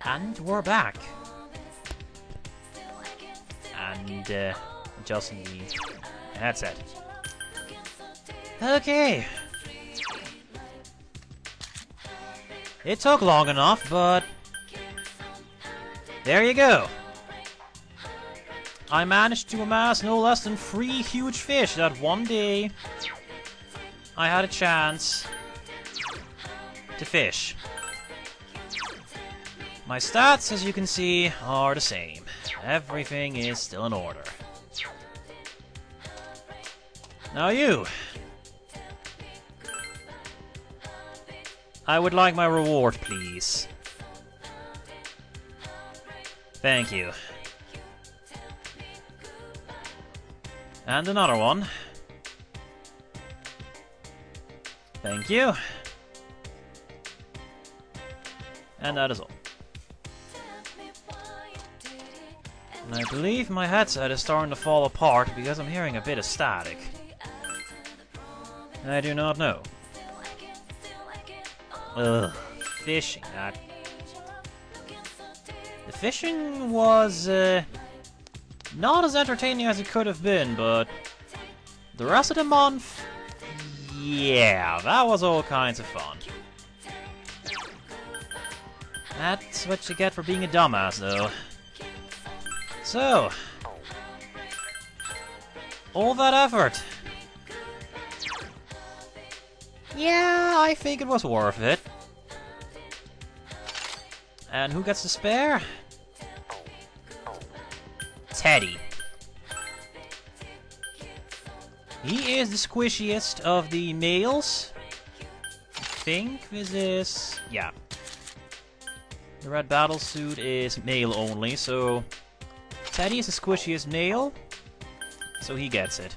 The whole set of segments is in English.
And we're back. And adjusting the headset. Okay. It took long enough, but there you go. I managed to amass no less than 3 huge fish that one day I had a chance to fish. My stats, as you can see, are the same. Everything is still in order. Now you. I would like my reward, please. Thank you. And another one. Thank you. And that is all. And I believe my headset is starting to fall apart because I'm hearing a bit of static. I do not know. Ugh, fishing, that... The fishing was, not as entertaining as it could have been, but... The rest of the month... Yeah, that was all kinds of fun. That's what you get for being a dumbass, though. So... all that effort... Yeah, I think it was worth it. And who gets the spare? Teddy. He is the squishiest of the males. I think this is... yeah. The red battle suit is male only, so... Teddy is the squishiest male, so he gets it.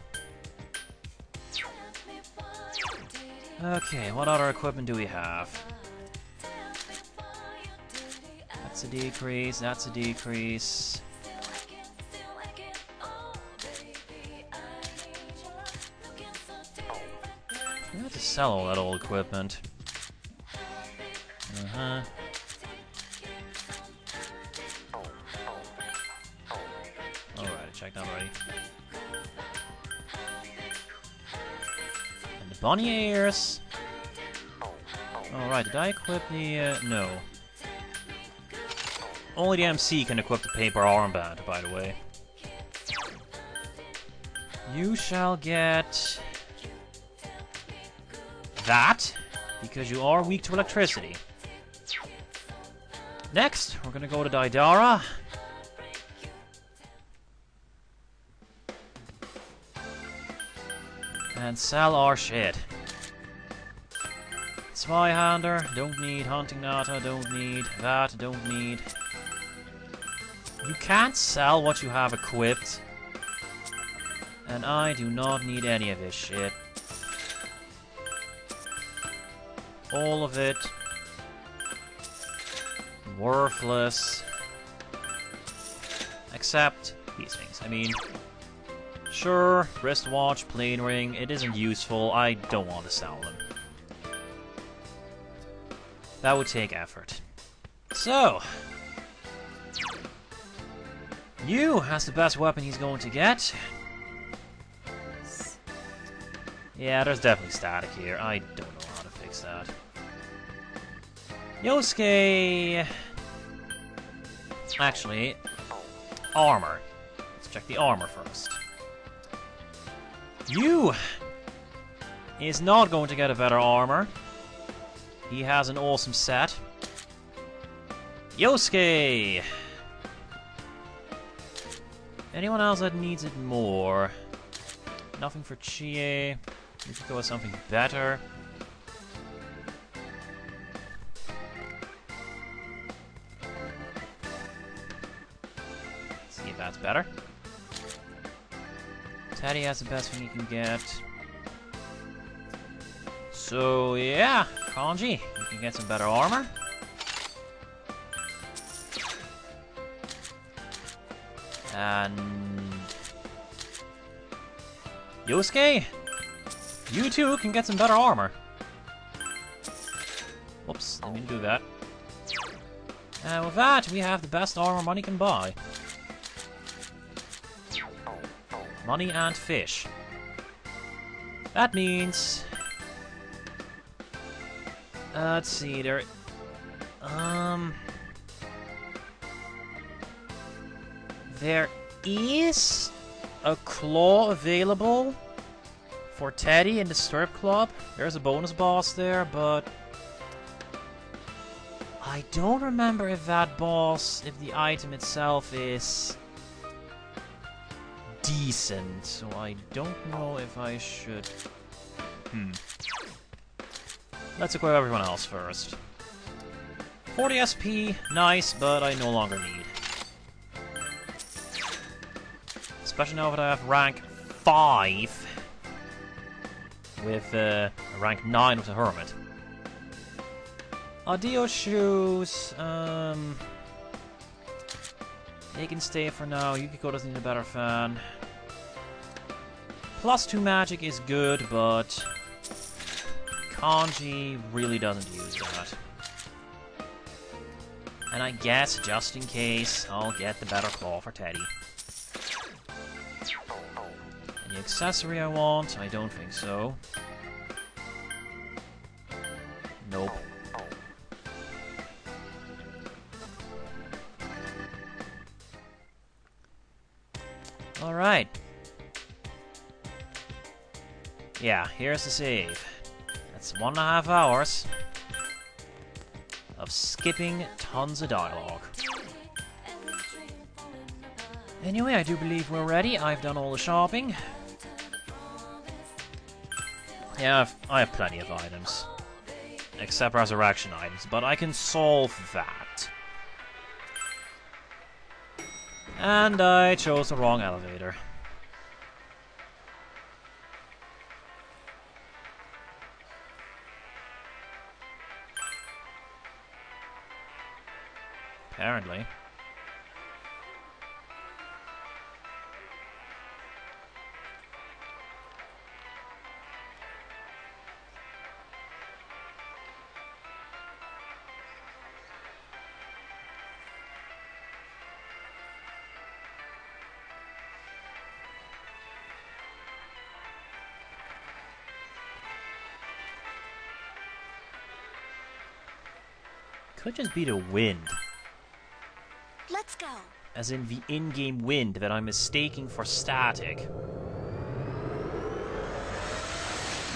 Okay, what other equipment do we have? That's a decrease, that's a decrease. We have to sell all that old equipment. Uh-huh. Alright, I checked that already. And the bunny ears. Alright, did I equip the... no. Only the MC can equip the paper armband, by the way. You shall get... that, because you are weak to electricity. Next, we're gonna go to Daidara. And sell our shit. Zweihander, don't need. Hunting Nata, don't need. That, don't need. You can't sell what you have equipped. And I do not need any of this shit. All of it. Worthless. Except these things. I mean, sure, wristwatch, plane ring, it isn't useful. I don't want to sell them. That would take effort. So, you has the best weapon he's going to get. Yeah, there's definitely static here. I don't know how to fix that. Yosuke... Actually, armor. Let's check the armor first. You is not going to get a better armor. He has an awesome set. Yosuke! Anyone else that needs it more? Nothing for Chie. We could go with something better. Let's see if that's better. Teddy has the best thing he can get. So, yeah, Kanji, you can get some better armor. And... Yosuke, you too can get some better armor. Whoops, didn't mean to do that. And with that, we have the best armor money can buy. Money and fish. That means... let's see, there is a claw available for Teddy in the strip club. There's a bonus boss there, but I don't remember if that boss, if the item itself is decent, so I don't know if I should... Let's equip everyone else first. 40 SP, nice, but I no longer need. Especially now that I have rank 5 with rank 9 with the Hermit. Dio shoes, they can stay for now. Yukiko doesn't need a better fan. +2 magic is good, but Kanji really doesn't use that. And I guess, just in case, I'll get the better claw for Teddy. Any accessory I want? I don't think so. Nope. Alright. Yeah, here's the save. That's 1.5 hours of skipping tons of dialogue. Anyway, I do believe we're ready. I've done all the shopping. Yeah, I have plenty of items. Except resurrection items, but I can solve that. And I chose the wrong elevator. Apparently. Could just be the wind. Let's go. As in the in-game wind that I'm mistaking for static.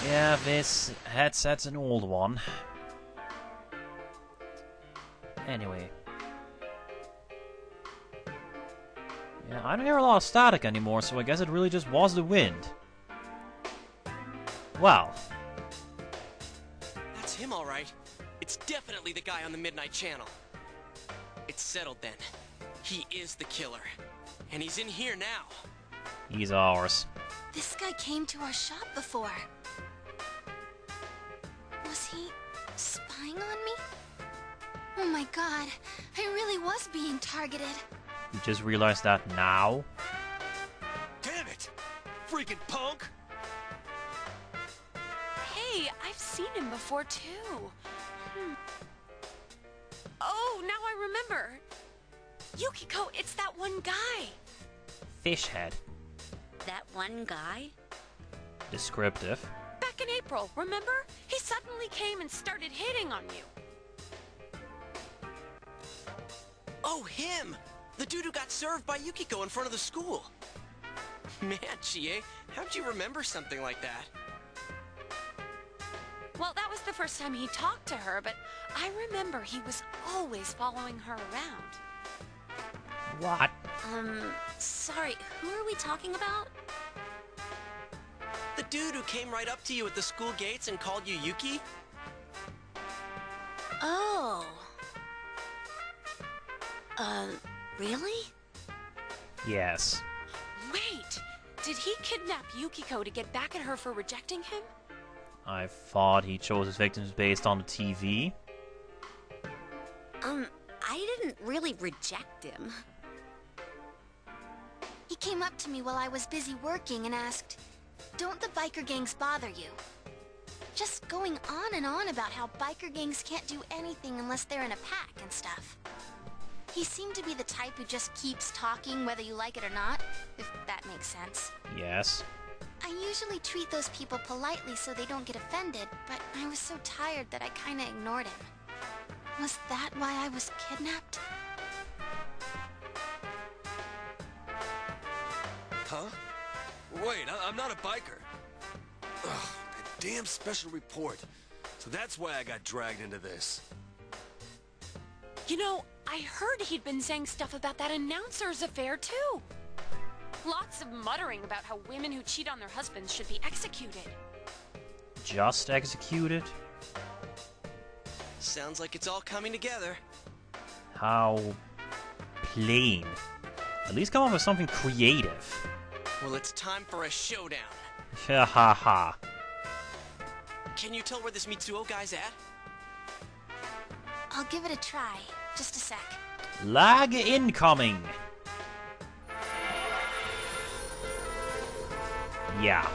Yeah, this headset's an old one. Anyway. Yeah, I don't hear a lot of static anymore, so I guess it really just was the wind. Well. That's him, all right. It's definitely the guy on the Midnight Channel. It's settled then. He is the killer. And he's in here now. He's ours. This guy came to our shop before. Was he spying on me? Oh my god, I really was being targeted. You just realized that now? Damn it! Freaking punk! Hey, I've seen him before too. Oh, now I remember. Yukiko, it's that one guy. Fish head. That one guy? Descriptive. Back in April, remember? He suddenly came and started hitting on you. Oh, him! The dude who got served by Yukiko in front of the school. Man, Chie, how'd you remember something like that? Well, that was the first time he talked to her, but I remember he was always following her around. What? Sorry, who are we talking about? The dude who came right up to you at the school gates and called you Yuki? Oh. Really? Yes. Wait, did he kidnap Yukiko to get back at her for rejecting him? I thought he chose his victims based on the TV. I didn't really reject him. He came up to me while I was busy working and asked, "Don't the biker gangs bother you?" Just going on and on about how biker gangs can't do anything unless they're in a pack and stuff. He seemed to be the type who just keeps talking whether you like it or not, if that makes sense. Yes. I usually treat those people politely so they don't get offended, but I was so tired that I kinda ignored him. Was that why I was kidnapped? Huh? Wait, I'm not a biker. Ugh, that damn special report. So that's why I got dragged into this. You know, I heard he'd been saying stuff about that announcer's affair, too. Lots of muttering about how women who cheat on their husbands should be executed. Just executed? Sounds like it's all coming together. How plain. At least come up with something creative. Well, it's time for a showdown. Ha ha ha. Can you tell where this Mitsuo guy's at? I'll give it a try. Just a sec. Lag incoming. Yeah.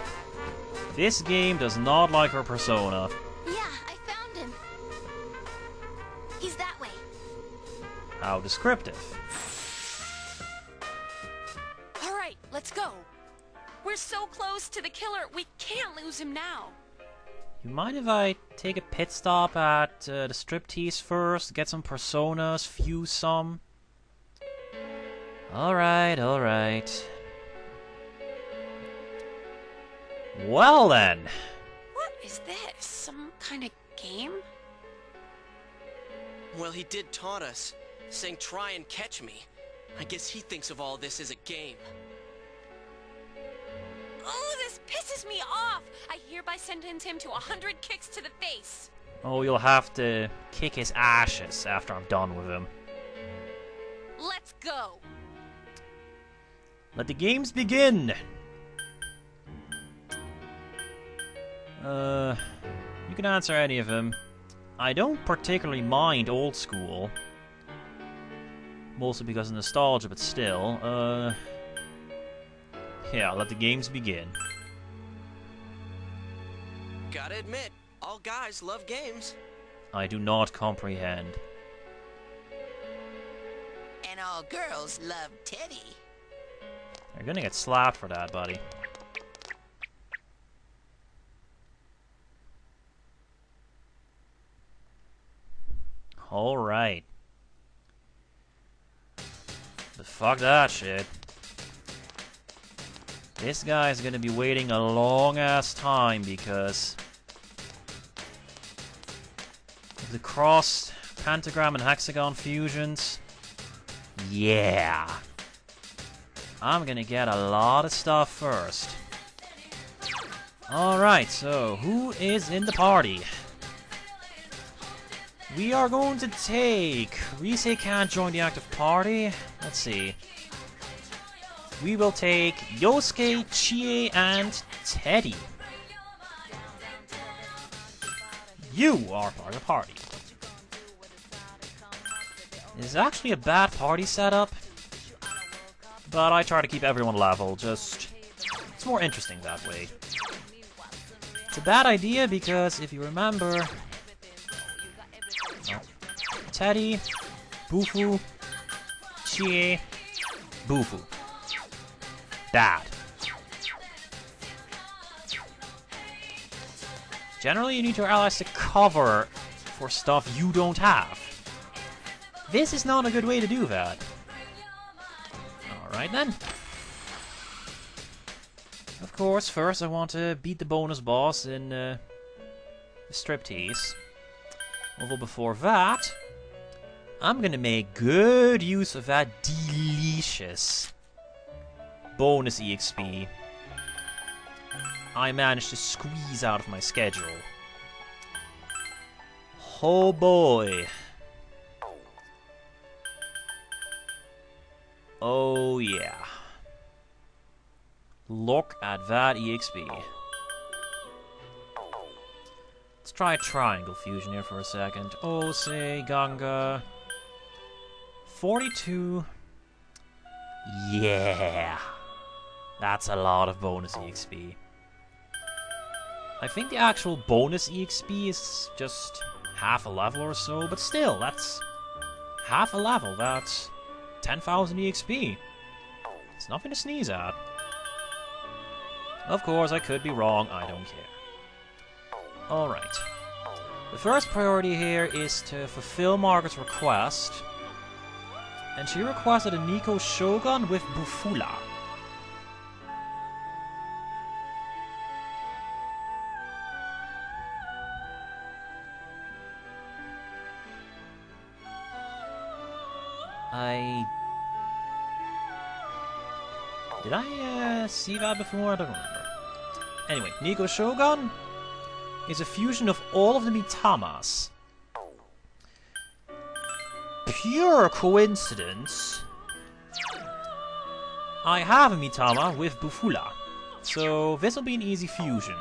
This game does not like her persona. Yeah, I found him. He's that way. How descriptive. All right, let's go. We're so close to the killer, we can't lose him now. You mind if I take a pit stop at the striptease first, get some personas, fuse some? Alright, alright. Well then. What is this? Some kind of game? Well, he did taunt us, saying try and catch me. I guess he thinks of all this as a game. Oh, this pisses me off! I hereby sentence him to 100 kicks to the face. Oh, you'll have to kick his ashes after I'm done with him. Let's go. Let the games begin! You can answer any of them. I don't particularly mind old school. Mostly because of nostalgia, but still, yeah, let the games begin. Gotta admit, all guys love games. I do not comprehend. And all girls love Teddy. You're gonna get slapped for that, buddy. Alright. But fuck that shit. This guy's gonna be waiting a long ass time because of the cross, pentagram, and hexagon fusions. Yeah. I'm gonna get a lot of stuff first. Alright, so who is in the party? We are going to take... Rise can't join the active party. Let's see. We will take Yosuke, Chie, and Teddy. You are part of the party. It's actually a bad party setup, but I try to keep everyone level, just... It's more interesting that way. It's a bad idea because, if you remember... Teddy, Bufu, Chie, Bufu. Bad. Generally, you need your allies to cover for stuff you don't have. This is not a good way to do that. Alright then. Of course, first I want to beat the bonus boss in the striptease. Although before that, I'm gonna make good use of that delicious bonus EXP I managed to squeeze out of my schedule. Oh boy. Oh yeah. Look at that EXP. Let's try triangle fusion here for a second. Ose, Ganga. 42. Yeah. That's a lot of bonus EXP. I think the actual bonus EXP is just half a level or so, but still, that's half a level, that's 10,000 EXP. It's nothing to sneeze at. Of course, I could be wrong, I don't care. Alright. The first priority here is to fulfill Margaret's request. And she requested a Nico Shogun with Bufula. Did I see that before? I don't remember. Anyway, Nico Shogun is a fusion of all of the Mitamas. Pure coincidence. I have a Mitama with Bufula, so this will be an easy fusion.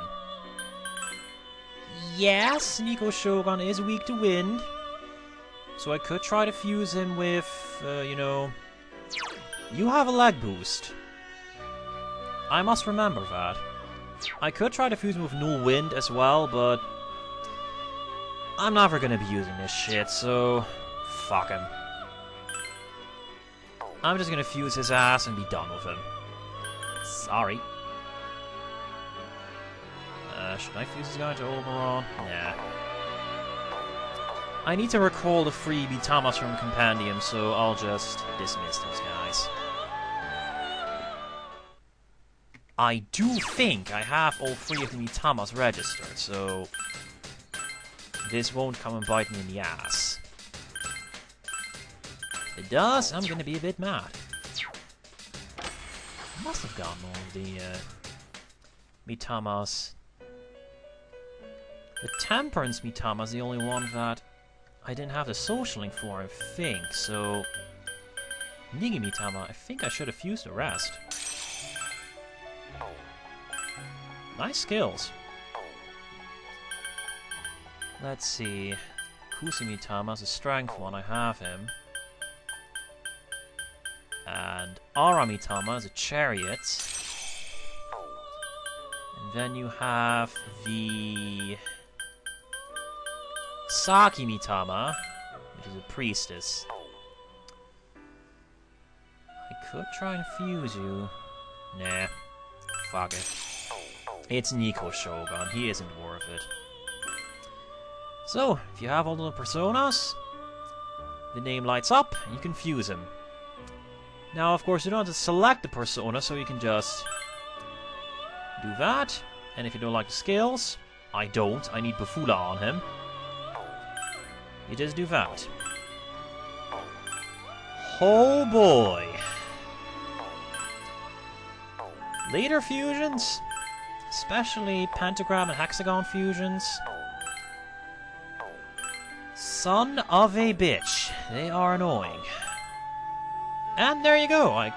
Yes, Nico Shogun is weak to wind, so I could try to fuse him with, you know... You have a leg boost. I must remember that. I could try to fuse him with null wind as well, but... I'm never gonna be using this shit, so... Fuck him. I'm just gonna fuse his ass and be done with him. Sorry. Should I fuse this guy to Oberon? Nah. I need to recall the free Mitamas from Compendium, so I'll just dismiss those guys. I do think I have all three of the Mitamas registered, so... this won't come and bite me in the ass. If it does, I'm gonna be a bit mad. I must have gotten all the Mitamas. The Temperance Mitama is the only one that I didn't have the social link for, I think, so... Nigi Mitama, I think I should have fused the rest. Nice skills. Let's see... Kusi Mitama is a strength one, I have him. And Ara Mitama is a chariot. And then you have the... Saki Mitama, which is a priestess. I could try and fuse you. Nah. Fuck it. It's Nico Shogun. He isn't worth it. So, if you have all the personas, the name lights up, and you can fuse him. Now, of course, you don't have to select the persona, so you can just do that. And if you don't like the skills, I don't. I need Bufula on him. You just do that. Oh boy. Later fusions, especially pentagram and hexagon fusions, son of a bitch. They are annoying. And there you go.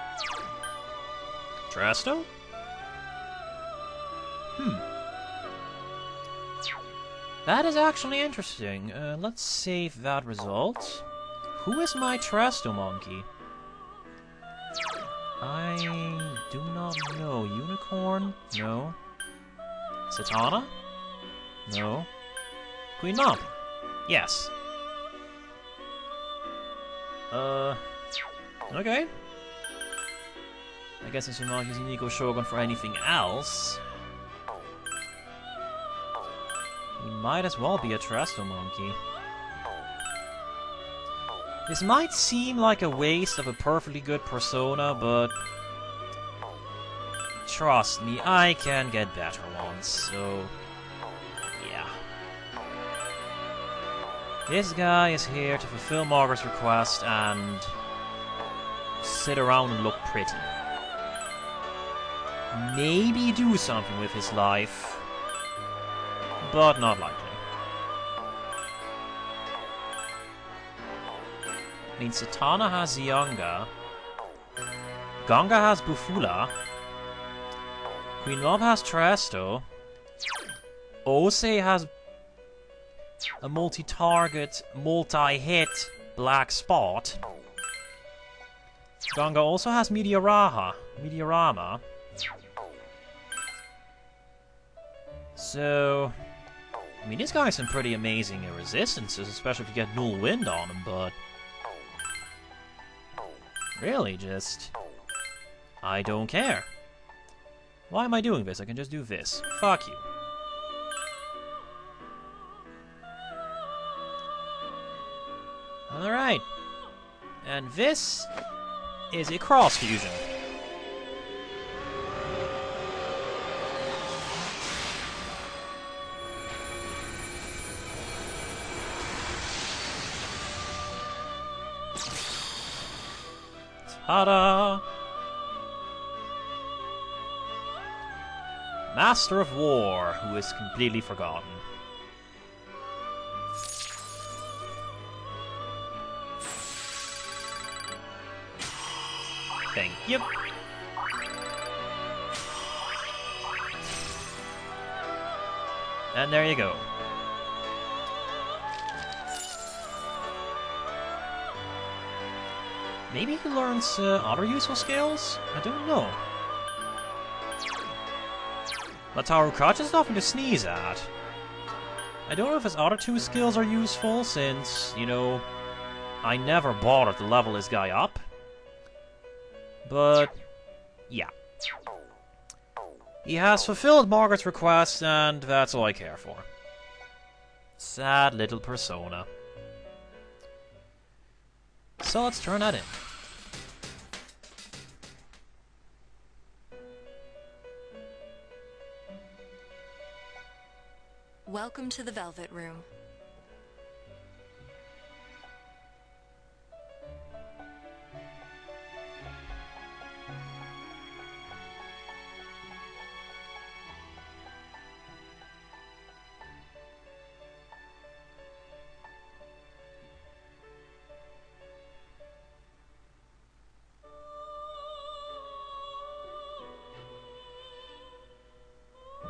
Trasto? That is actually interesting. Let's save that result. Who is my Trasto monkey? I do not know. Unicorn? No. Satana? No. Queen Mom? Yes. Okay. I guess since we're not using Nico Shogun for anything else, he might as well be a Trasto monkey. This might seem like a waste of a perfectly good persona, but trust me, I can get better ones, so yeah. This guy is here to fulfill Margaret's request and sit around and look pretty. Maybe do something with his life, but not likely. I mean, Satana has Yanga. Ganga has Bufula. Queen Mob has Trasto. Ose has a multi-target, multi-hit black spot. Ganga also has Meteorama. So, I mean, this guy has some pretty amazing resistances, especially if you get null wind on him, but Really, just... I don't care. Why am I doing this? I can just do this. Fuck you. Alright. And this is a cross fusion. Ta-da! Master of War, who is completely forgotten. Thank you. And there you go. Maybe he learns other useful skills? I don't know. But Tarukachi is nothing to sneeze at. I don't know if his other two skills are useful, since, you know, I never bothered to level this guy up. But, yeah. He has fulfilled Margaret's request, and that's all I care for. Sad little persona. So let's turn that in. Welcome to the Velvet Room.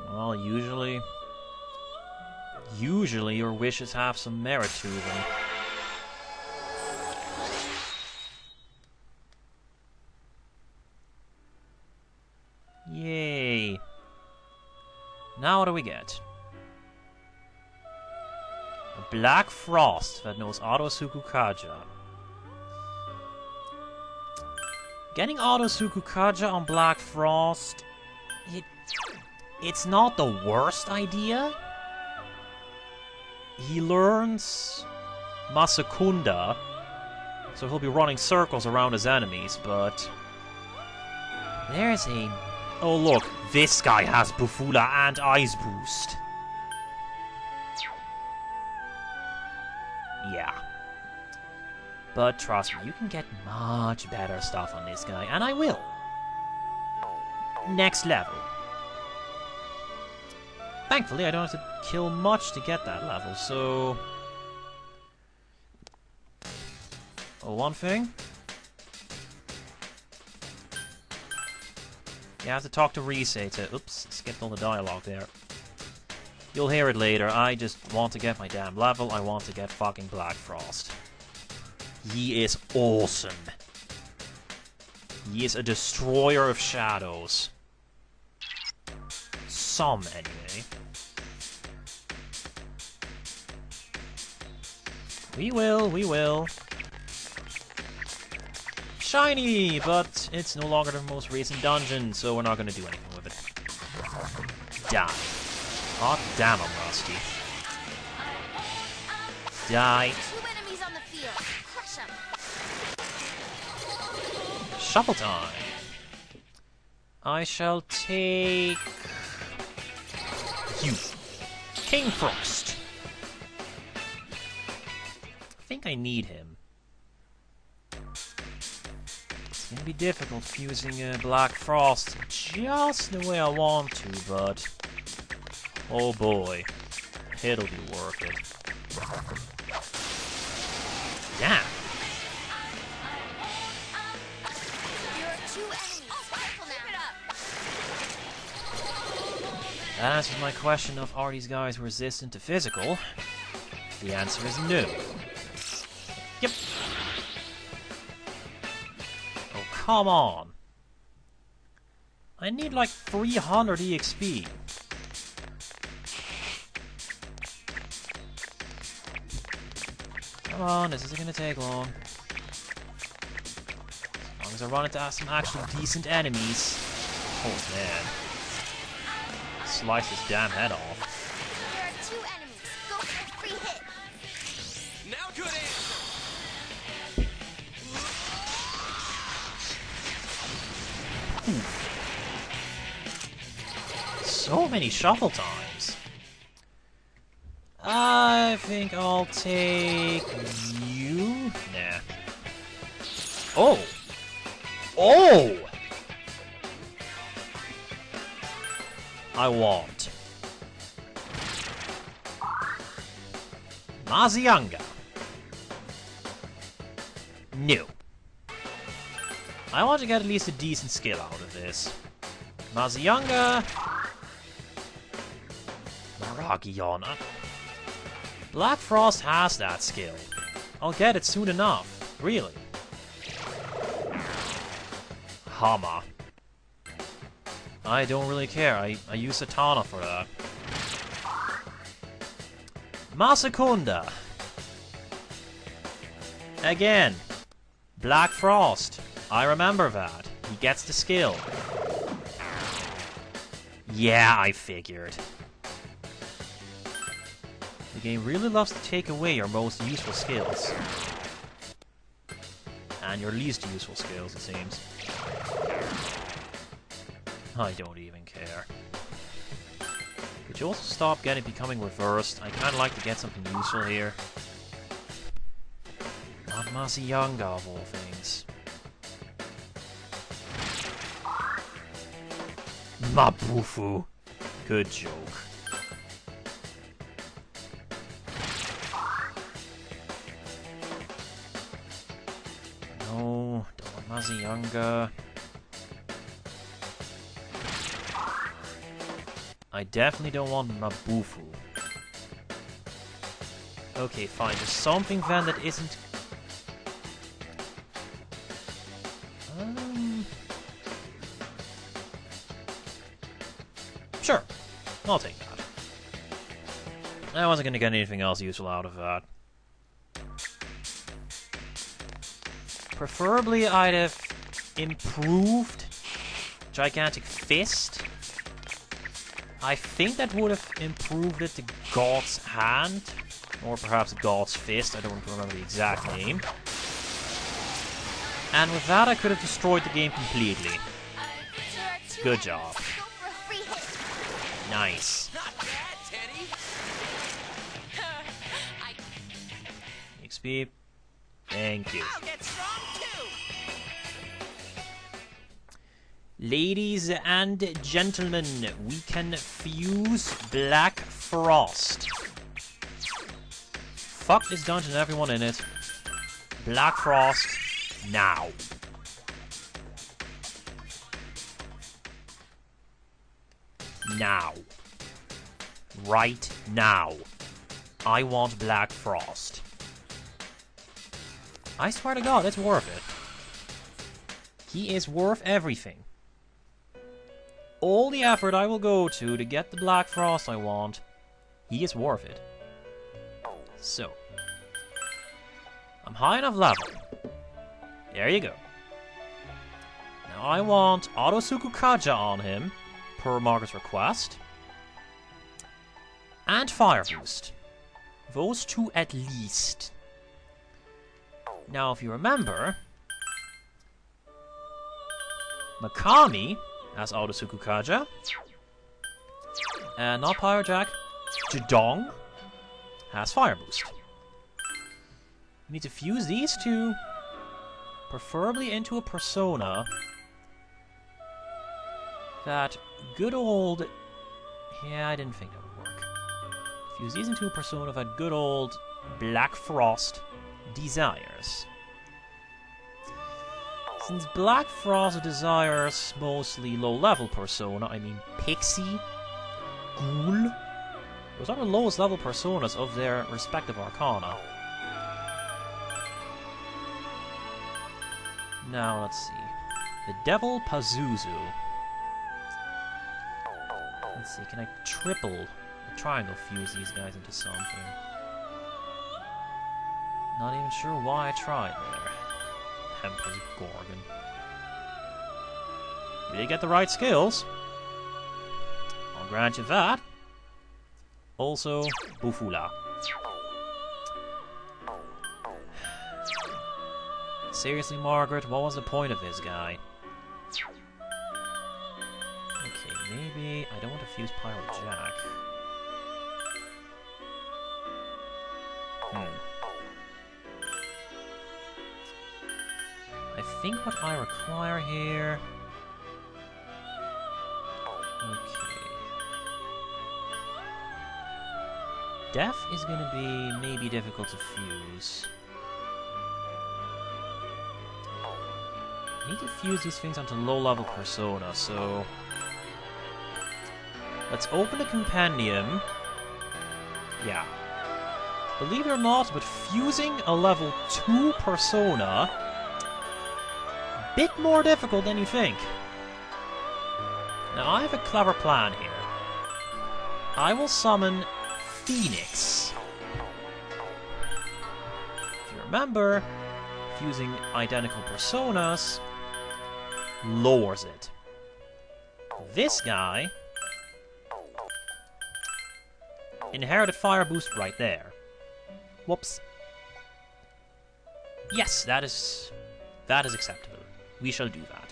Well, usually your wishes have some merit to them. Yay. Now what do we get? A Black Frost that knows Auto Sukukaja. Getting Auto Sukukaja on Black Frost... It's not the worst idea. He learns Masakunda, so he'll be running circles around his enemies, but... There's a... Oh look, this guy has Bufula and Ice Boost. Yeah. But trust me, you can get much better stuff on this guy, and I will. Next level. Thankfully, I don't have to kill much to get that level, so... Oh, one thing. You have to talk to Rise to... Oops, skipped all the dialogue there. You'll hear it later. I just want to get my damn level. I want to get fucking Black Frost. He is awesome. He is a destroyer of shadows. Some, anyway. We will. Shiny, but it's no longer the most recent dungeon, so we're not gonna do anything with it. Die. Oh, damn, I'm rusty. Die. 2 enemies on the field. Crush 'em. Shuffle time. I shall take... you. King Frost. I think I need him. It's gonna be difficult fusing Black Frost just the way I want to, but... oh boy. It'll be worth it. Damn. There are 2 enemies. Careful now. That answers my question of are these guys resistant to physical? The answer is no. Yep. Oh, come on. I need like 300 EXP. Come on, this isn't gonna take long. Because I run into some actually decent enemies. Oh man. Slice his damn head off. There are 2 enemies. Go for a free hit. Now good answer. So many shuffle times. I think I'll take you. Nah. Oh! Oh! I want Mazianga. No. I want to get at least a decent skill out of this. Mazianga. Maragiona. Black Frost has that skill. I'll get it soon enough. Really. Hama. I don't really care. I use Satana for that. Masakunda. Again. Black Frost. I remember that. He gets the skill. Yeah, I figured. The game really loves to take away your most useful skills. And your least useful skills, it seems. I don't even care. Could you also stop becoming reversed? I kinda like to get something useful here. Not Masayanga of all things. Mabufu. Good joke. No, don't want Masayanga. I definitely don't want Mabufu. Okay, fine. There's something then that isn't... Sure. I'll take that. I wasn't going to get anything else useful out of that. Preferably I'd have improved Gigantic Fist. I think that would have improved it to God's Hand. Or perhaps God's Fist, I don't remember the exact name. And with that I could have destroyed the game completely. Good job. Nice. Not bad, Teddy. XP. Thank you. I'll get strong too. Ladies and gentlemen, we can fuse Black Frost. Fuck this dungeon and everyone in it. Black Frost, now. Now. Right now. I want Black Frost. I swear to God, it's worth it. He is worth everything. All the effort I will go to get the Black Frost I want, he is worth it. So. I'm high enough level. There you go. Now I want Autosuku Kaja on him, per Margaret's request. And Fire Boost. Those two at least. Now, if you remember, Mikami has Autosuku Kaja. And not Pyrojack, Jadong has Fire Boost. We need to fuse these two, preferably into a persona that good old... Yeah, I didn't think that would work. Fuse these into a persona that good old Black Frost desires. Since Black Frost desires mostly low-level persona, I mean Pixie, Ghoul, those are the lowest level personas of their respective arcana. Now, let's see. The Devil Pazuzu. Let's see, can I triple the triangle fuse these guys into something? Not even sure why I tried there. Emperor's Gorgon. You did get the right skills. I'll grant you that. Also, Bufula. Seriously, Margaret, what was the point of this guy? Okay, maybe I don't want to fuse Pyro Jack. I think what I require here... Okay. Death is gonna be maybe difficult to fuse. I need to fuse these things onto low-level Persona, so... Let's open a compendium. Yeah. Believe it or not, but fusing a level 2 Persona... bit more difficult than you think. Now, I have a clever plan here. I will summon Phoenix. If you remember, fusing identical personas lowers it. This guy inherited fire boost right there. Whoops. Yes, that is acceptable. We shall do that.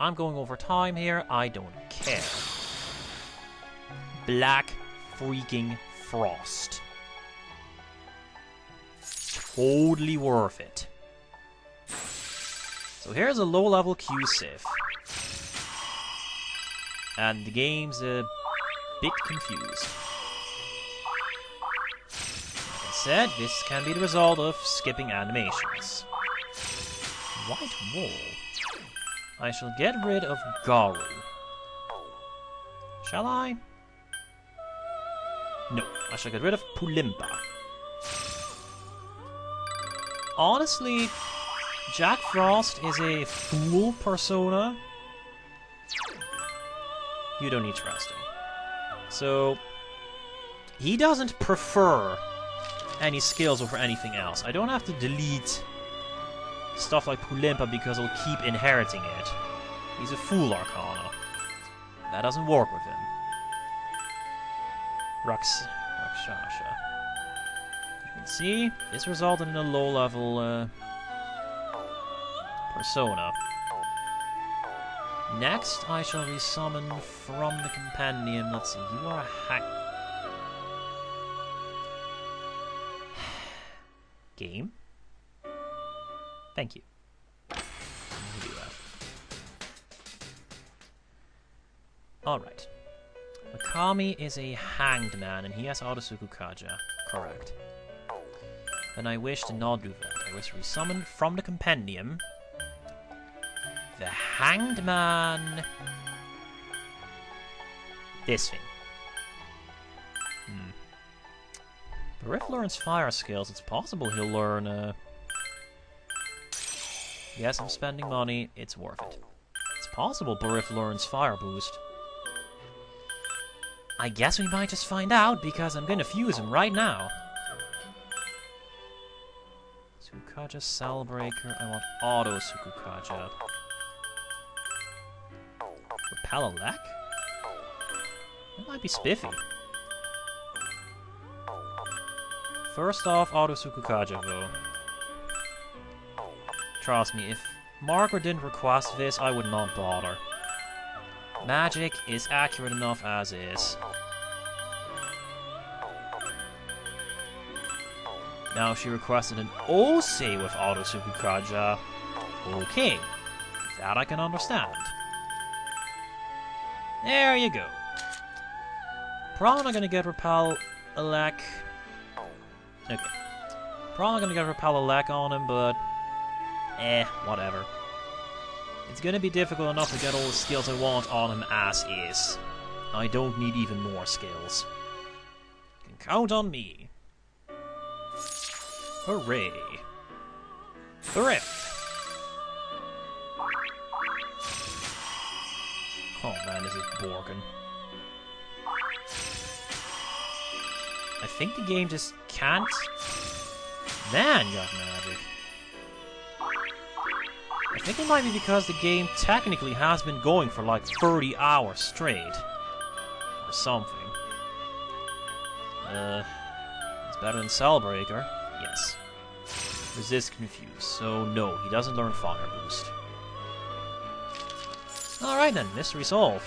I'm going over time here. I don't care. Black freaking Frost. Totally worth it. So here's a low-level Q-Sif. And the game's a bit confused. Like I said, this can be the result of skipping animations. White wall. I shall get rid of Garu. Shall I? No, I shall get rid of Pulimpa. Honestly, Jack Frost is a fool persona. You don't need trusting. So, he doesn't prefer any skills over anything else. I don't have to delete stuff like Pulimpa because I'll keep inheriting it. He's a fool Arcana. That doesn't work with him. Rakshasha. You can see, this resulted in a low-level persona. Next, I shall resummon from the compendium. Let's see, you are a hack. Game? Thank you. Let me do that. Alright. Mikami is a hanged man, and he has Autosuku Kaja. Correct. Then I wish to not do that. I wish to resummon from the compendium the hanged man. This thing. But if learns fire skills, it's possible he'll learn, Yes, I'm spending money. It's worth it. It's possible Barif learns fire boost. I guess we might just find out, because I'm gonna fuse him right now. Sukukaja, Cellbreaker. I want Auto Sukukaja. Repel Elec? That might be spiffy. First off, Auto Sukukaja, though. Trust me, if Margaret didn't request this, I would not bother. Magic is accurate enough as is. Now she requested an Ose with Auto Sukukaja. Okay, that I can understand. There you go. Probably not gonna get Repel Elec. Okay. Probably gonna get Repel Elec on him, but whatever. It's gonna be difficult enough to get all the skills I want on him as is. I don't need even more skills. You can count on me. Hooray. Thrift! Oh man, this is Borgin. I think the game just can't... Man, you have magic. I think it might be because the game technically has been going for like 30 hours straight. Or something. It's better than Cellbreaker. Yes. Resist confused. So no, he doesn't learn Fire Boost. Alright then, mystery solved.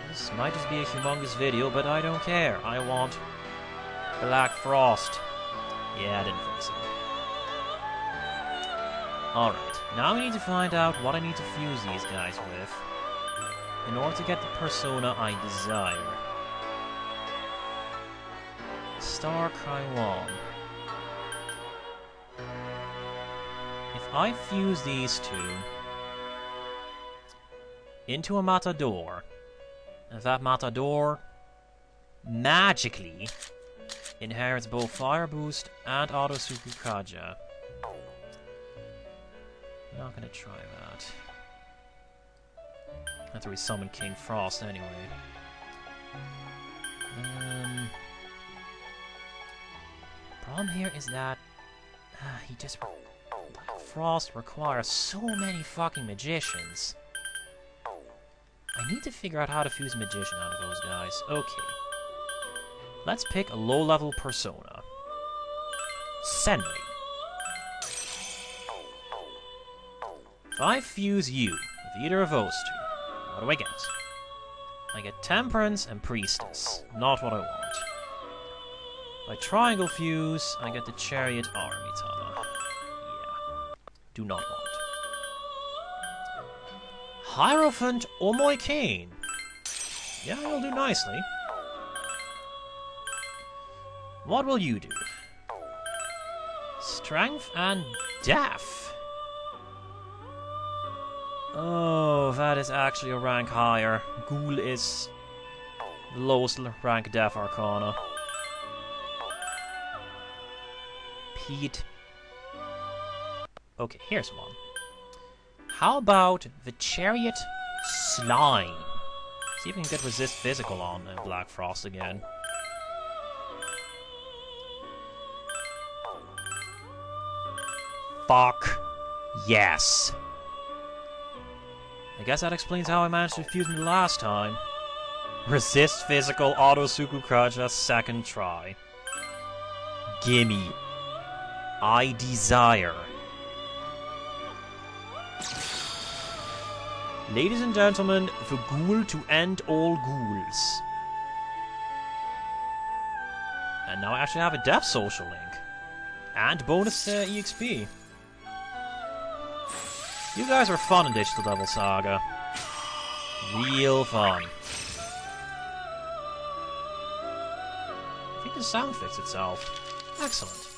This might just be a humongous video, but I don't care. I want Black Frost. Yeah, I didn't think so. Alright, now we need to find out what I need to fuse these guys with in order to get the persona I desire. Star Cry 1. If I fuse these two into a Matador, and that Matador magically inherits both Fire Boost and Auto Sukukaja. I'm not gonna try that. I have to resummon King Frost anyway. Problem here is that he just Frost requires so many fucking magicians. I need to figure out how to fuse a magician out of those guys. Okay. Let's pick a low-level persona. Senri. If I fuse you with either of those two, what do I get? I get Temperance and Priestess. Not what I want. By triangle fuse, I get the Chariot Army Tama. Yeah. Do not want. Hierophant Omoikane. Yeah, you'll do nicely. What will you do? Strength and Death. Oh, that is actually a rank higher. Ghoul is the lowest rank Death Arcana. Pete. Okay, here's one. How about the Chariot Slime? See if we can get Resist Physical on Black Frost again. Fuck. Yes. I guess that explains how I managed to fuse him the last time. Resist Physical, Auto Sukukaja, second try. Gimme. I desire. Ladies and gentlemen, the ghoul to end all ghouls. And now I actually have a Death Social Link. And bonus EXP. You guys are fun in Digital Devil Saga. Real fun. I think the sound fixed itself. Excellent.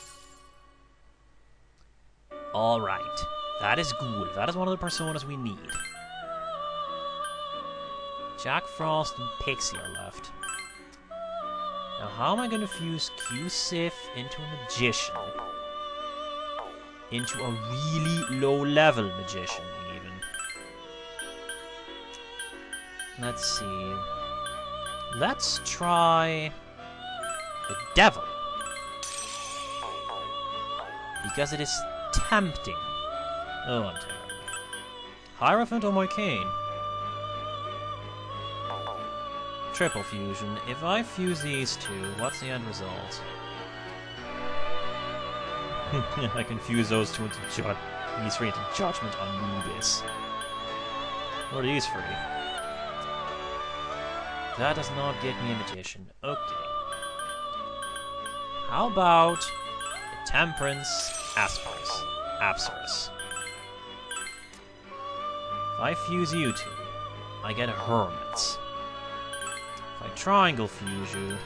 Alright. That is Ghoul. That is one of the personas we need. Jack Frost and Pixie are left. Now how am I going to fuse Q-Sif into a Magician? Into a really low-level Magician, even. Let's see. Let's try the Devil. Because it is tempting. Oh, I'm terrible. Hierophant or Moikane? Triple fusion. If I fuse these two, what's the end result? I can fuse those two into these three into Judgment on Nubis. What are these three? That does not get me a Magician. Okay. How about the Temperance Apsaris? If I fuse you two, I get a Hermit. If I triangle fuse you,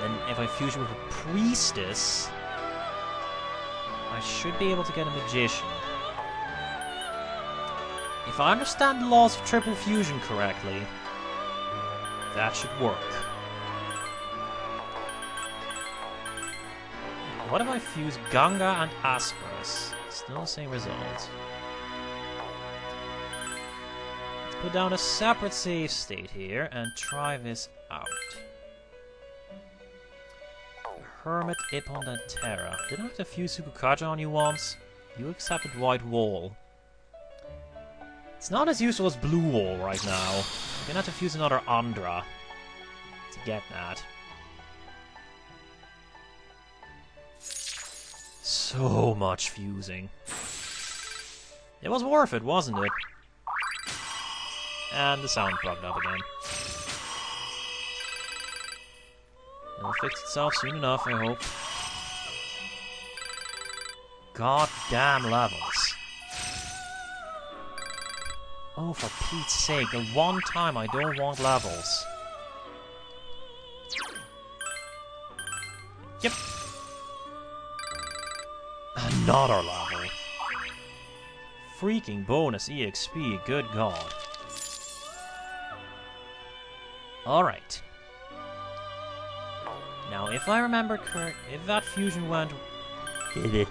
then if I fuse you with a Priestess, I should be able to get a Magician. If I understand the laws of triple fusion correctly, that should work. What if I fuse Ganga and Asperus? Still the same result. Let's put down a separate save state here and try this out. Hermit Ipondantera. Didn't I have to fuse Sukukaja on you once? You accepted White Wall. It's not as useful as Blue Wall right now. I'm gonna have to fuse another Andra to get that. So much fusing. It was worth it, wasn't it? And the sound bugged up again. It'll fix itself soon enough, I hope. Goddamn levels. Oh, for Pete's sake, the one time I don't want levels. Yep. Another level. Freaking bonus EXP, good god. Alright. Now, if I remember correct, if that fusion went... If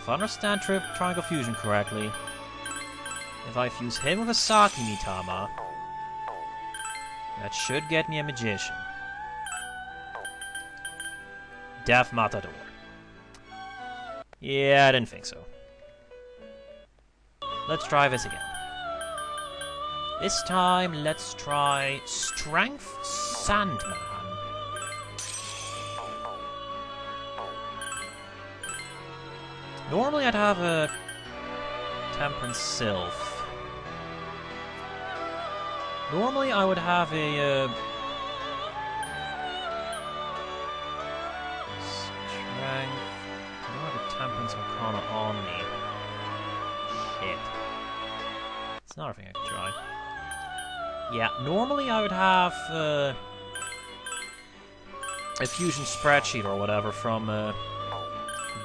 I understand Triangle Fusion correctly, if I fuse him with a Saki Mitama, that should get me a Magician. Death Matador. Yeah, I didn't think so. Let's try this again. This time, let's try Strength Sandman. Normally I'd have a Temperance Sylph. Normally I would have a Strength. I don't have a Temperance Arcana on me. Shit. It's another thing I could try. Yeah, normally I would have a fusion spreadsheet or whatever from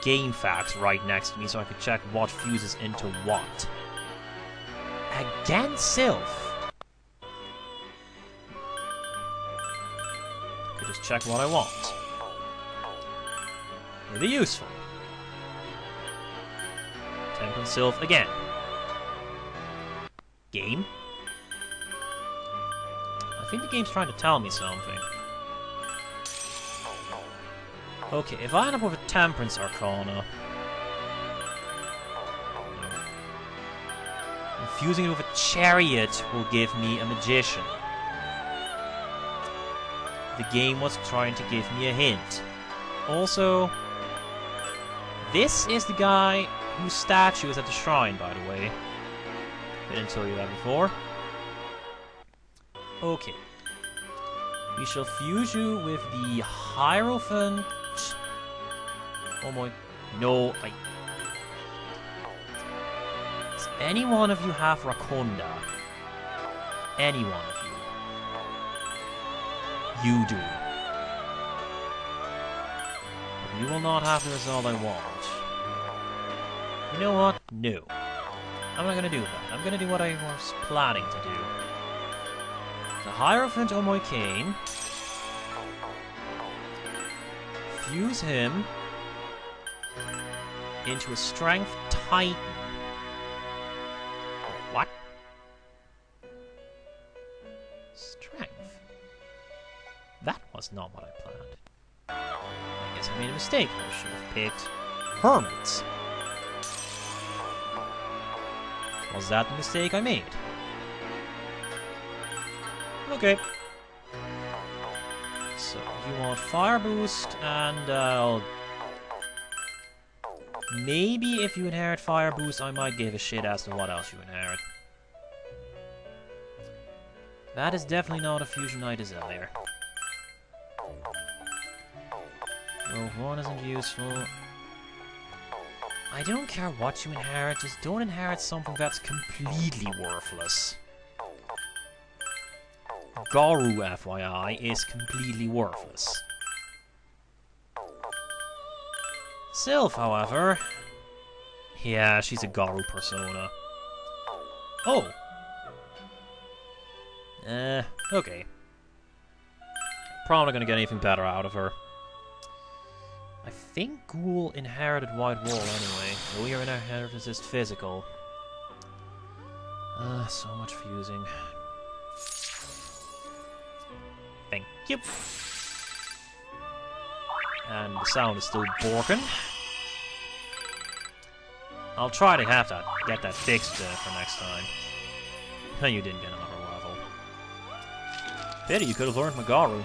Game Facts right next to me so I could check what fuses into what. Again, Sylph! Could just check what I want. Really useful. Temperance Sylph again. Game? I think the game's trying to tell me something. Okay, if I end up with a Temperance Arcana... Infusing it with a Chariot will give me a Magician. The game was trying to give me a hint. Also, this is the guy whose statue is at the shrine, by the way. I didn't tell you that before. Okay. We shall fuse you with the Hierophant... Oh my... No, Does any one of you have Rakonda? Any one of you. You do. But you will not have the result I want. You know what? No. I'm not gonna do that. I'm gonna do what I was planning to do. The Hierophant Omoikane. Fuse him into a Strength Titan. What? Strength? That was not what I planned. I guess I made a mistake. I should have picked Hermits. Was that the mistake I made? Okay. So, you want Fire Boost, and maybe if you inherit Fire Boost, I might give a shit as to what else you inherit. That is definitely not a fusion I desire. Oh, one isn't useful. I don't care what you inherit, just don't inherit something that's completely worthless. Garu, FYI, is completely worthless. Sylph, however... Yeah, she's a Garu persona. Oh! Okay. Probably not gonna get anything better out of her. I think Ghoul inherited White Wall anyway. Oh, your inheritance is physical. So much fusing. Thank you. And the sound is still borking. I'll try to get that fixed for next time. No, you didn't get another level. Pity, you could have learned Magaru.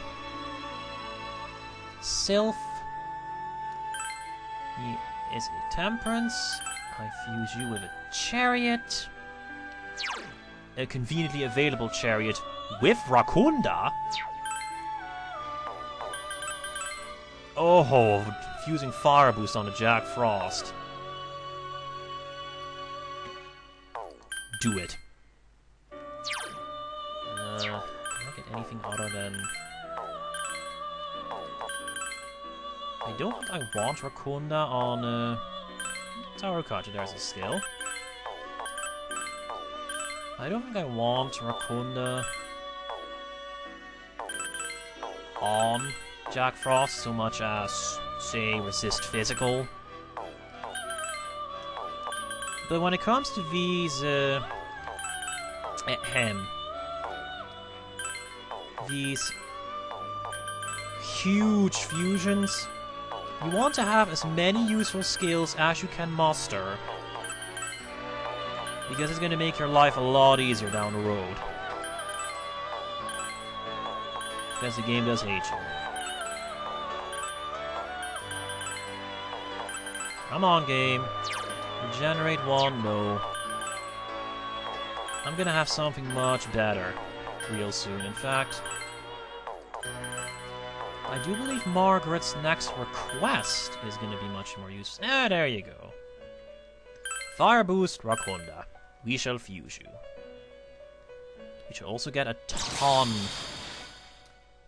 Sylph. He is a Temperance. I fuse you with a Chariot. A conveniently available Chariot with Rakunda. Oh, fusing Fire Boost on the Jack Frost. Do it. Can I get anything other than... I don't think I want Rakunda on Tarukaja. There's a skill. I don't think I want Rakunda on Jack Frost so much as, say, resist physical. But when it comes to these, these huge fusions, you want to have as many useful skills as you can muster, because it's going to make your life a lot easier down the road. Because the game does hate you. Come on, game. Regenerate 1, no. I'm gonna have something much better real soon. In fact, I do believe Margaret's next request is gonna be much more useful. Ah, there you go. Fire Boost, Rakunda. We shall fuse you. You should also get a ton,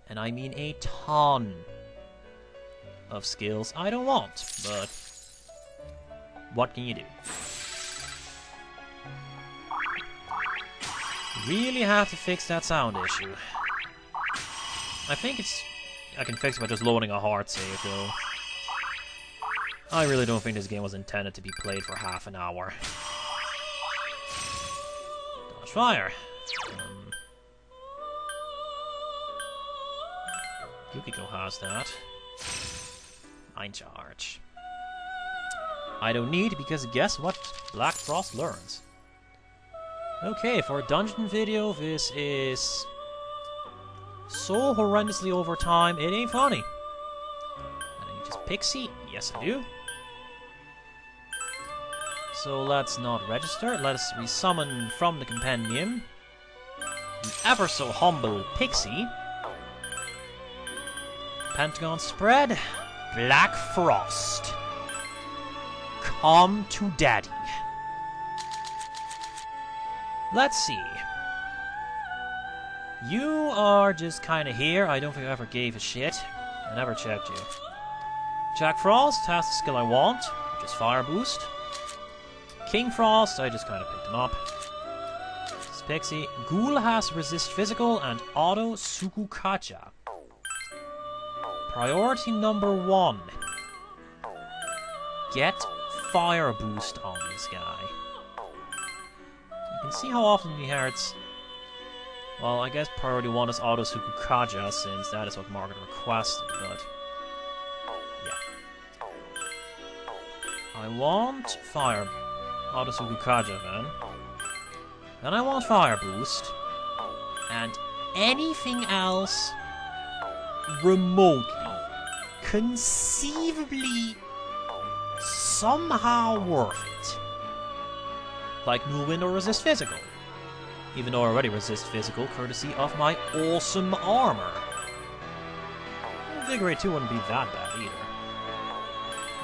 and I mean a ton, of skills I don't want, but what can you do? Really have to fix that sound issue. I think I can fix it by just loading a hard save, though. I really don't think this game was intended to be played for half an hour. Dodge fire. Yukiko has that. Mind charge. I don't need, because guess what Black Frost learns? Okay, for a dungeon video, this is so horrendously over time, it ain't funny. And then you just Pixie? Yes, I do. So let's not register. Let us resummon from the compendium the ever so humble Pixie. Pentagon spread. Black Frost. Come to Daddy. Let's see. You are just kinda here. I don't think I ever gave a shit. I never checked you. Jack Frost has the skill I want, which is Fire Boost. King Frost, I just kinda picked him up. Pixie. Ghoul has Resist Physical and Auto Sukukaja. Priority number 1. Get Fire Boost on this guy. You can see how often he hurts. Well, I guess priority 1 is Auto Sukukaja, since that is what Margaret requested, but... yeah. I want Fire... Auto Sukukaja, then. Then I want Fire Boost. And anything else... remotely... conceivably... somehow worth it. Like New Wind or Resist Physical. Even though I already resist physical, courtesy of my awesome armor. Vigorate 2 wouldn't be that bad either.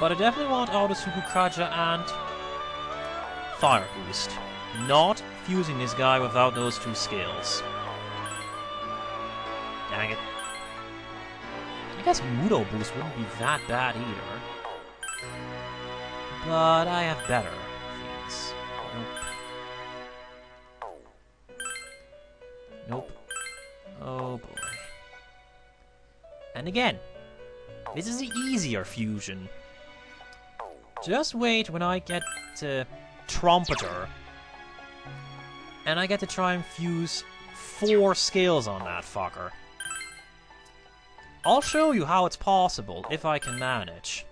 But I definitely want Auto Sukukaja and Fire Boost. Not fusing this guy without those 2 skills. Dang it. I guess Mudo Boost wouldn't be that bad either. But I have better things. Nope. Oh boy. And again, this is the easier fusion. Just wait when I get to Trumpeter, and I get to try and fuse 4 skills on that fucker. I'll show you how it's possible, if I can manage.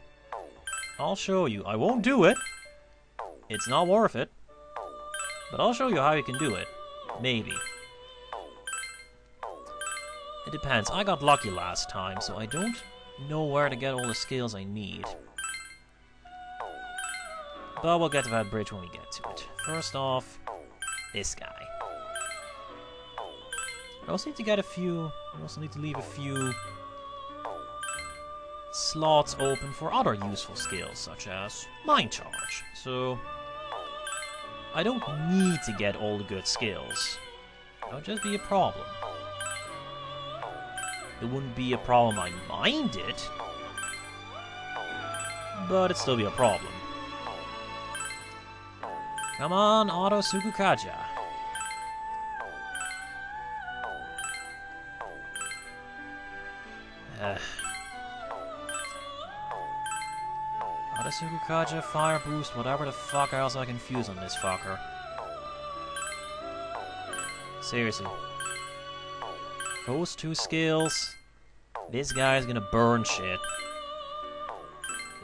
I'll show you. I won't do it. It's not worth it. But I'll show you how you can do it. Maybe. It depends. I got lucky last time, so I don't know where to get all the skills I need. But we'll get to that bridge when we get to it. First off, this guy. I also need to get a few... I also need to leave a few slots open for other useful skills, such as Mind Charge. So, I don't need to get all the good skills. That would just be a problem. It wouldn't be a problem I minded, but it'd still be a problem. Come on, Auto Sukukaja. Auto Sukukaja, Fire Boost, whatever the fuck else I can fuse on this fucker. Seriously. Those two skills, this guy is gonna burn shit.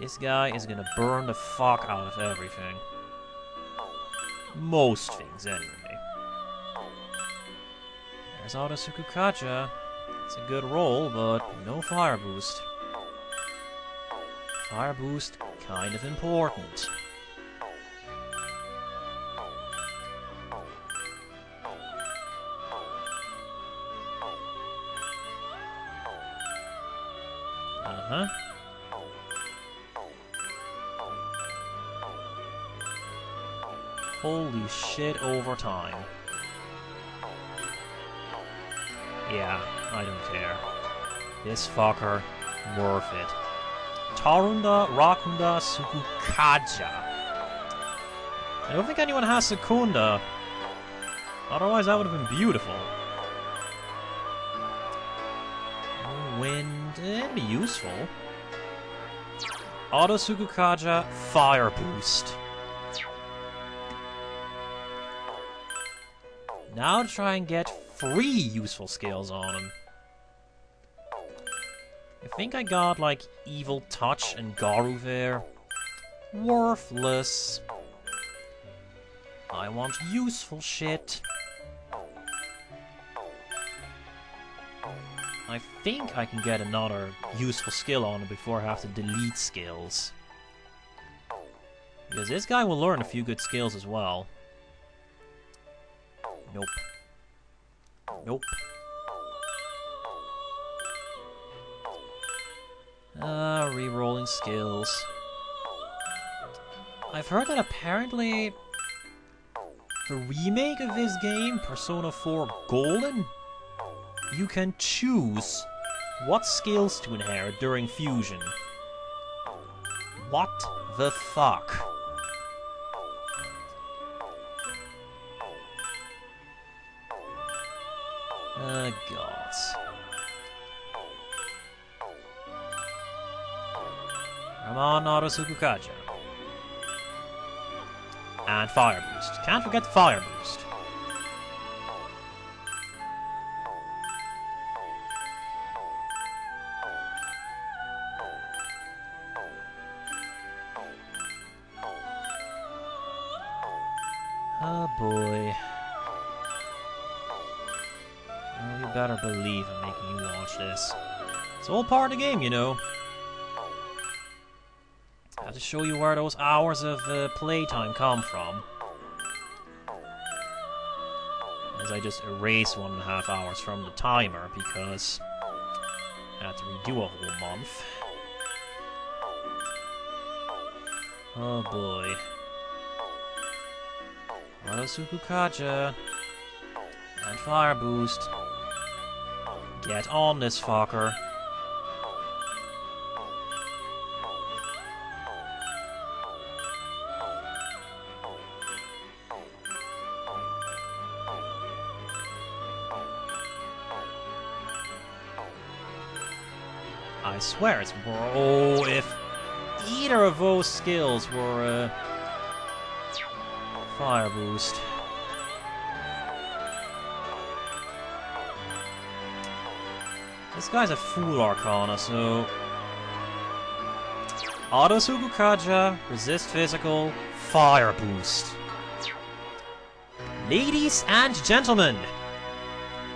This guy is gonna burn the fuck out of everything. Most things, anyway. There's Auto Sukukaja. It's a good roll, but no Fire Boost. Fire Boost, kind of important. Uh-huh. Holy shit, overtime. Yeah, I don't care. This fucker, worth it. Tarunda, Rakunda, Sukukaja. I don't think anyone has Sekunda. Otherwise, that would have been beautiful. Wind, it'd be useful. Auto Sukukaja, Fire Boost. Now to try and get 3 useful skills on him. I think I got, like, Evil Touch and Garu there. Worthless. I want useful shit. I think I can get another useful skill on him before I have to delete skills. Because this guy will learn a few good skills as well. Nope. Nope. Re-rolling skills. I've heard that apparently the remake of this game, Persona 4 Golden, you can choose what skills to inherit during fusion. What the fuck? Gods. Come on, Auto Sukukaja. And Fire Boost. Can't forget the Fire Boost. Oh boy. Oh, you better believe I'm making you watch this. It's all part of the game, you know. I have to show you where those hours of playtime come from. As I just erase 1.5 hours from the timer because I had to redo a whole month. Oh boy. Auto Sukukaja and Fire Boost. Get on this fucker. I swear it's more. Oh, if either of those skills were Fire Boost. This guy's a Fool Arcana, so... Auto Sukukaja, Resist Physical, Fire Boost. Ladies and gentlemen,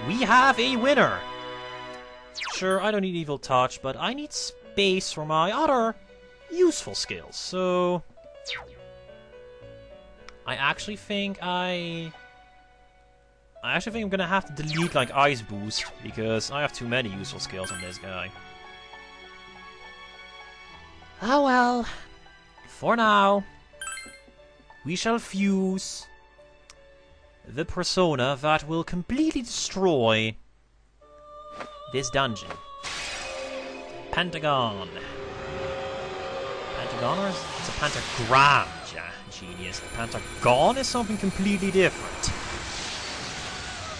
we have a winner! Sure, I don't need Evil Touch, but I need space for my other useful skills, so... I actually think I'm gonna have to delete, like, Ice Boost, because I have too many useful skills on this guy. Oh well. For now, we shall fuse the persona that will completely destroy this dungeon. Pentagon. Pentagon, or it's a pentagram, genius. Pentagon is something completely different.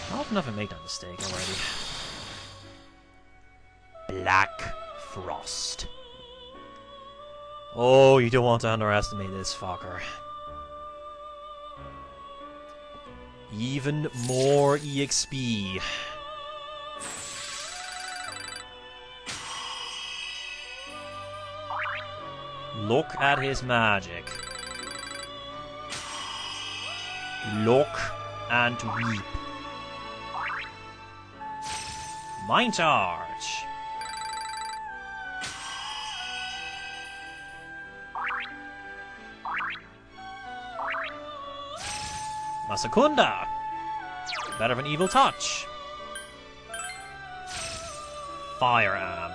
How often have I made that mistake already? Black Frost. Oh, you don't want to underestimate this fucker. Even more EXP. Look at his magic. Look and weep. Mind Charge. Masakunda. Better than Evil Touch. Fire Amp.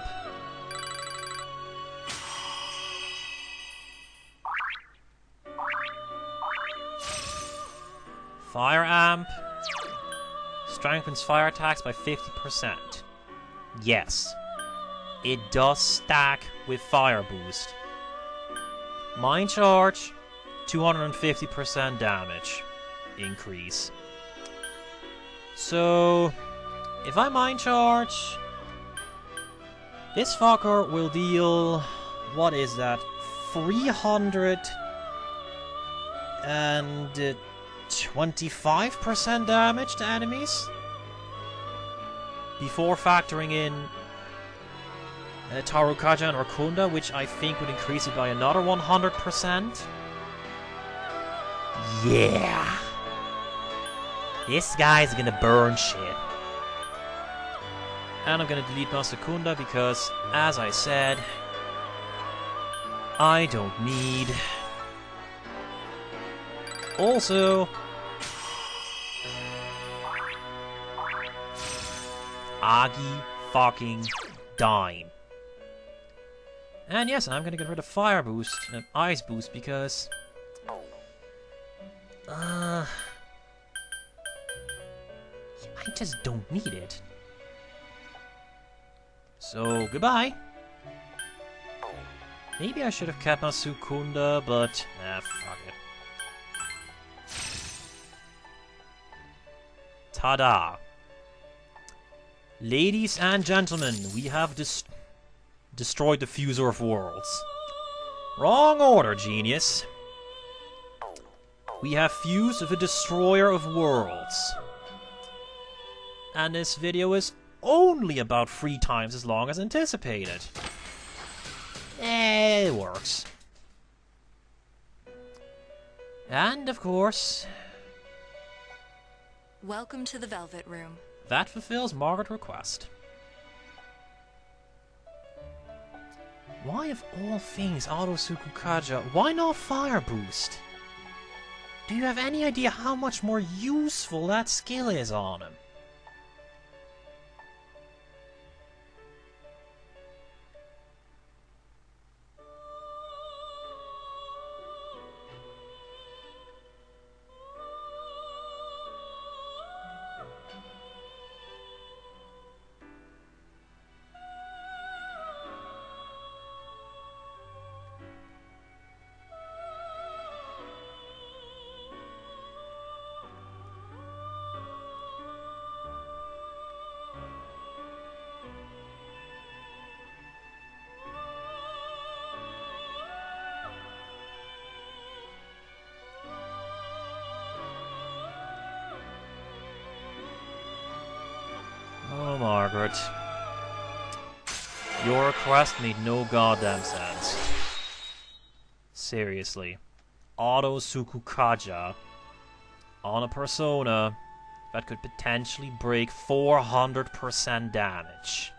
Fire Amp strengthens fire attacks by 50%. Yes, it does stack with Fire Boost. Mind Charge, 250% damage increase. So, if I Mind Charge, this fucker will deal, what is that, 325% damage to enemies? Before factoring in Tarukaja and Rakunda, which I think would increase it by another 100%. Yeah! This guy's gonna burn shit. And I'm gonna delete Masakunda because, as I said, I don't need... Also... Agi fucking dime. And yes, I'm gonna get rid of Fire Boost and Ice Boost because... I just don't need it. So, goodbye. Maybe I should have kept Masukunda, but... fuck it. Ta-da! Ladies and gentlemen, we have destroyed the Fuser of Worlds. Wrong order, genius. We have fused the Destroyer of Worlds. And this video is only about 3 times as long as anticipated. It works. And, of course... Welcome to the Velvet Room. That fulfills Margaret's request. Why of all things Auto Sukukaja? Why not Fire Boost? Do you have any idea how much more useful that skill is on him? Oh, Margaret. Your request made no goddamn sense. Seriously. Auto Sukukaja on a persona that could potentially break 400% damage.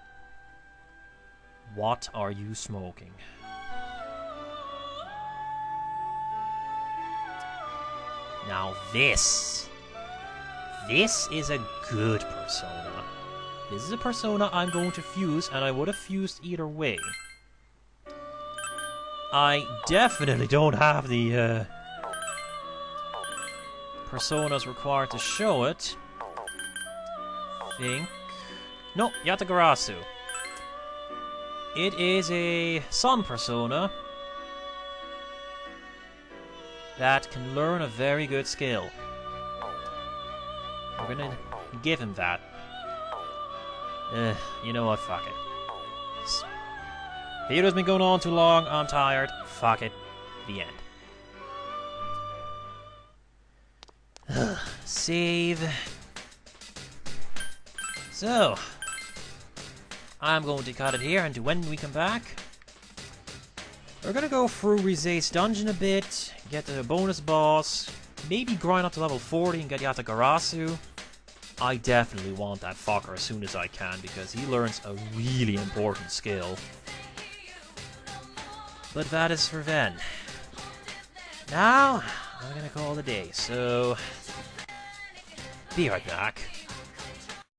What are you smoking? Now this is a good persona. This is a persona I'm going to fuse, and I would have fused either way. I definitely don't have the personas required to show it. Think. No, Yatagarasu. It is a sun persona that can learn a very good skill. We're gonna give him that. You know what, fuck it. Video's been going on too long, I'm tired. Fuck it. The end. Save. So, I'm going to cut it here, and when we come back, we're gonna go through Rize's dungeon a bit, get the bonus boss, maybe grind up to level 40 and get Yatagarasu. I definitely want that fucker as soon as I can, because he learns a really important skill. But that is for then. Now, I'm gonna call it a day, so be right back.